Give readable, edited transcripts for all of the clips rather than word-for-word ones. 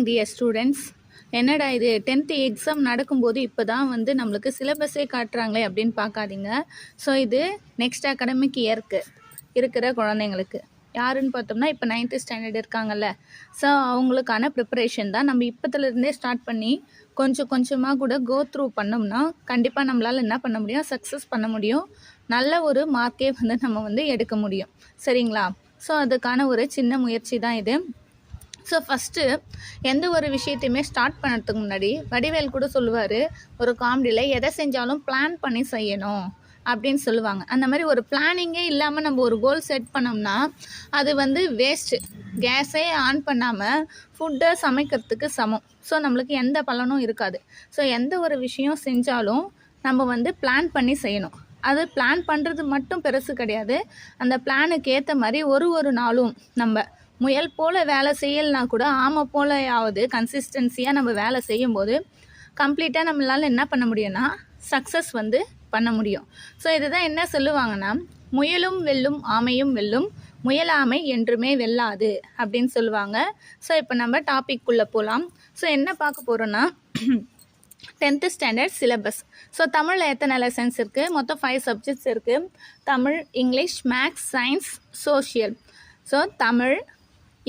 Morning dear students. என்னடா இது 10th exam நடக்கும்போது இப்போ தான் வந்து நம்மளுக்கு சிலபஸே காட்டுறாங்களே அப்படின்னு பார்க்காதீங்க. ஸோ இது நெக்ஸ்ட் அகாடமிக் இயருக்கு இருக்கிற குழந்தைங்களுக்கு யாருன்னு பார்த்தோம்னா இப்போ 9th ஸ்டாண்டர்ட் இருக்காங்கல்ல. ஸோ அவங்களுக்கான ப்ரிப்பரேஷன் தான் நம்ம இப்போத்துலேருந்தே ஸ்டார்ட் பண்ணி கொஞ்சம் கொஞ்சமாக கூட கோ த்ரூ பண்ணோம்னா கண்டிப்பாக நம்மளால் என்ன பண்ண முடியும், சக்ஸஸ் பண்ண முடியும். நல்ல ஒரு மார்க்கே வந்து நம்ம வந்து எடுக்க முடியும். சரிங்களா? ஸோ அதுக்கான ஒரு சின்ன முயற்சி தான் இது. ஸோ ஃபஸ்ட்டு எந்த ஒரு விஷயத்தையுமே ஸ்டார்ட் பண்ணுறதுக்கு முன்னாடி வடிவேல் கூட சொல்லுவார் ஒரு காமெடியில், எதை செஞ்சாலும் பிளான் பண்ணி செய்யணும் அப்படின்னு சொல்லுவாங்க. அந்த மாதிரி ஒரு பிளானிங்கே இல்லாமல் நம்ம ஒரு கோல் செட் பண்ணோம்னா அது வந்து வேஸ்ட்டு. கேஸே ஆன் பண்ணாமல் ஃபுட்டை சமைக்கிறதுக்கு சமம். ஸோ நம்மளுக்கு எந்த பலனும் இருக்காது. ஸோ எந்த ஒரு விஷயம் செஞ்சாலும் நம்ம வந்து பிளான் பண்ணி செய்யணும். அது பிளான் பண்ணுறது மட்டும் பெருசு கிடையாது. அந்த பிளானுக்கு ஏற்ற மாதிரி ஒரு நாளும் நம்ம முயல் போல் வேலை செய்யலைனா கூட ஆமை போலையாவது கன்சிஸ்டன்சியாக நம்ம வேலை செய்யும்போது கம்ப்ளீட்டாக நம்மளால் என்ன பண்ண முடியும்னா சக்ஸஸ் வந்து பண்ண முடியும். ஸோ இதுதான் என்ன சொல்லுவாங்கன்னா, முயலும் வெல்லும் ஆமையும் வெல்லும், முயலாமை என்றுமே வெல்லாது அப்படின்னு சொல்லுவாங்க. ஸோ இப்போ நம்ம டாபிக்குள்ளே போகலாம். ஸோ என்ன பார்க்க போகிறோன்னா 10th ஸ்டாண்டர்ட் சிலபஸ். ஸோ தமிழில் எத்தனை லெசன்ஸ் இருக்குது? மொத்தம் 5 சப்ஜெக்ட்ஸ் இருக்குது. Tamil, English, maths, science, social. So Tamil,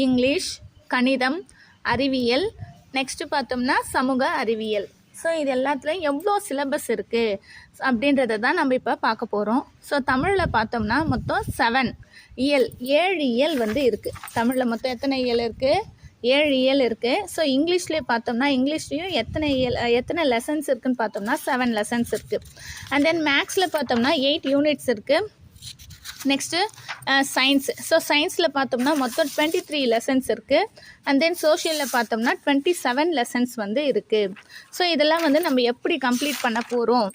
English, கணிதம், அறிவியல், நெக்ஸ்ட்டு பார்த்தோம்னா சமூக அறிவியல். ஸோ இது எல்லாத்துலேயும் எவ்வளோ சிலபஸ் இருக்குது அப்படின்றத தான் நம்ம இப்போ பார்க்க போகிறோம். ஸோ தமிழில் பார்த்தோம்னா மொத்தம் 7 இயல், 7 இயல் வந்து இருக்குது. தமிழில் மொத்தம் எத்தனை இயல் இருக்குது? 7 இயல் இருக்குது. ஸோ இங்கிலீஷ்லேயே பார்த்தோம்னா இங்கிலீஷ்லேயும் எத்தனை லெசன்ஸ் இருக்குதுன்னு பார்த்தோம்னா 7 லெசன்ஸ் இருக்குது. அண்ட் தென் மேக்ஸில் பார்த்தோம்னா 8 யூனிட்ஸ் இருக்குது. Next science. ஸோ சயின்ஸில் பார்த்தோம்னா மொத்தம் 23 லெசன்ஸ் இருக்குது. அண்ட் தென் சோஷியலில் பார்த்தோம்னா 27 லெசன்ஸ் வந்து இருக்குது. ஸோ இதெல்லாம் வந்து நம்ம எப்படி கம்ப்ளீட் பண்ண போகிறோம்,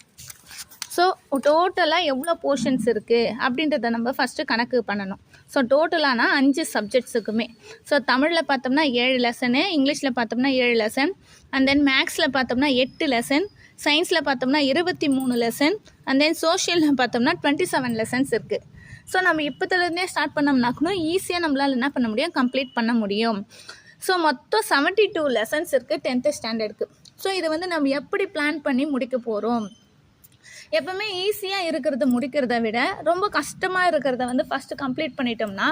ஸோ டோட்டலாக எவ்வளோ போர்ஷன்ஸ் இருக்குது அப்படின்றத நம்ம ஃபஸ்ட்டு கணக்கு பண்ணணும். ஸோ டோட்டலானா 5 சப்ஜெக்ட்ஸுக்குமே. ஸோ தமிழில் பார்த்தோம்னா 7 லெசனு, இங்கிலீஷில் பார்த்தோம்னா 7 லெசன், அண்ட் தென் மேக்ஸில் பார்த்தோம்னா 8 லெசன், சயின்ஸில் பார்த்தோம்னா 23 லெசன், அண்ட் தென் சோஷியலில் பார்த்தோம்னா 27 லெசன்ஸ் இருக்குது. ஸோ நம்ம இப்போத்துலேருந்தே ஸ்டார்ட் பண்ணோம்னா கூட ஈஸியாக நம்மளால் என்ன பண்ண முடியும், கம்ப்ளீட் பண்ண முடியும். ஸோ மொத்தம் 72 லெசன்ஸ் இருக்குது 10th ஸ்டாண்டர்டுக்கு. ஸோ இதை வந்து நம்ம எப்படி பிளான் பண்ணி முடிக்க போகிறோம்? எப்போவுமே ஈஸியாக இருக்கிறத முடிக்கிறத விட ரொம்ப கஷ்டமாக இருக்கிறத வந்து ஃபஸ்ட்டு கம்ப்ளீட் பண்ணிட்டோம்னா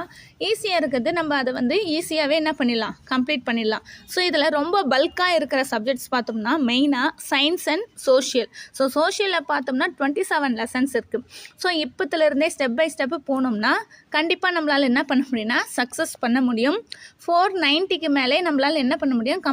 ஈஸியாக இருக்கிறது நம்ம அதை வந்து ஈஸியாகவே என்ன பண்ணிடலாம், கம்ப்ளீட் பண்ணிடலாம். ஸோ இதில் ரொம்ப பல்காக இருக்கிற சப்ஜெக்ட்ஸ் பார்த்தோம்னா மெயினாக சயின்ஸ் அண்ட் சோஷியல். ஸோ சோஷியலில் பார்த்தோம்னா 27 லெசன்ஸ் இருக்குது. ஸோ இப்போத்துலேருந்தே ஸ்டெப் பை ஸ்டெப்பு போனோம்னா கண்டிப்பாக நம்மளால் என்ன பண்ண முடியும்னா சக்ஸஸ் பண்ண முடியும். 490க்கு மேலே நம்மளால் என்ன பண்ண முடியும்,